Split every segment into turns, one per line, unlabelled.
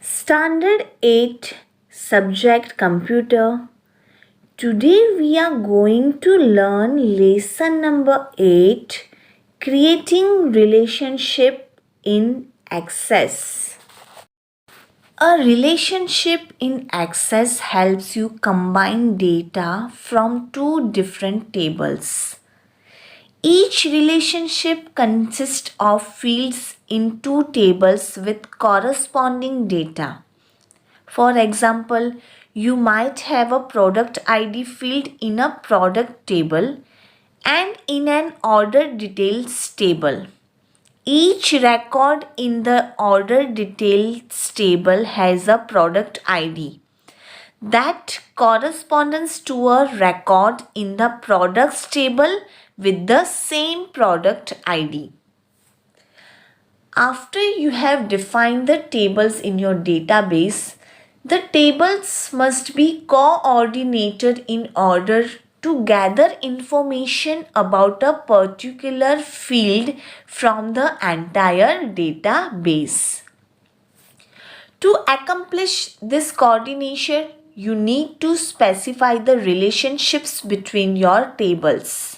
Standard 8 Subject Computer. Today we are going to learn lesson number 8, Creating Relationship in Access. A relationship in Access helps you combine data from two different tables. Each relationship consists of fields in two tables with corresponding data. For example, you might have a product ID field in a product table and in an order details table. Each record in the order details table has a product ID that corresponds to a record in the products table with the same product ID. After you have defined the tables in your database, the tables must be coordinated in order to gather information about a particular field from the entire database. To accomplish this coordination, you need to specify the relationships between your tables.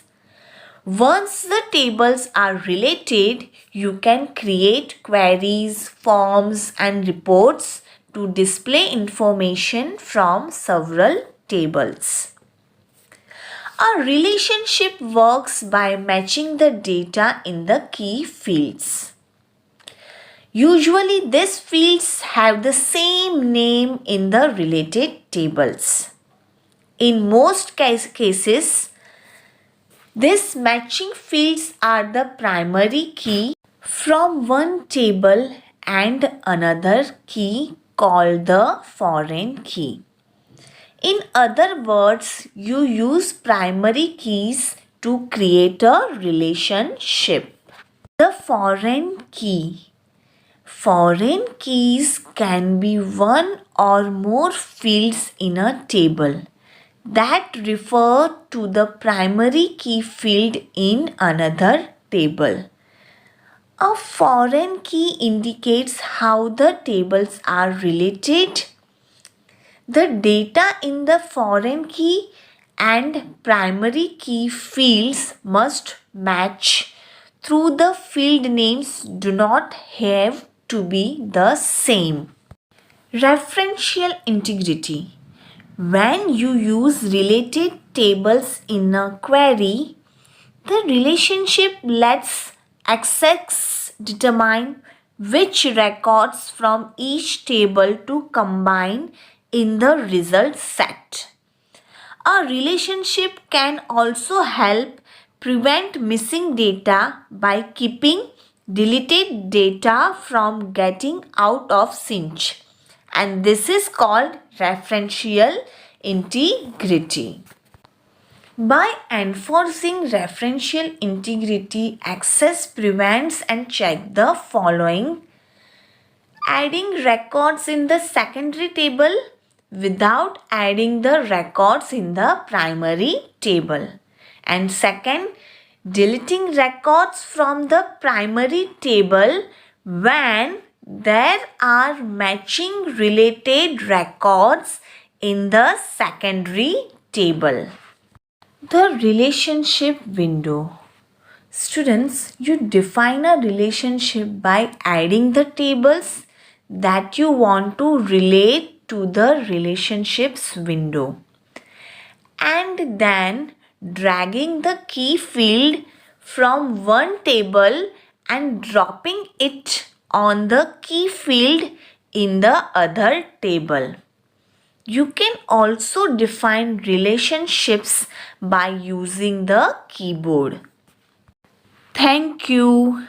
Once the tables are related, you can create queries, forms, and reports to display information from several tables. A relationship works by matching the data in the key fields. Usually, these fields have the same name in the related tables. In most cases, these matching fields are the primary key from one table and another key called the foreign key. In other words, you use primary keys to create a relationship. The foreign key. Foreign keys can be one or more fields in a table that refer to the primary key field in another table. A foreign key indicates how the tables are related. The data in the foreign key and primary key fields must match through the field names do not have to be the same. Referential integrity. When you use related tables in a query, the relationship lets Access determine which records from each table to combine in the result set. A relationship can also help prevent missing data by keeping deleted data from getting out of sync, and this is called referential integrity. By enforcing referential integrity, Access prevents and checks the following: adding records in the secondary table without adding the records in the primary table. And second, deleting records from the primary table when there are matching related records in the secondary table. The relationship window. Students, you define a relationship by adding the tables that you want to relate to the relationships window and then dragging the key field from one table and dropping it on the key field in the other table. You can also define relationships by using the keyboard. Thank you.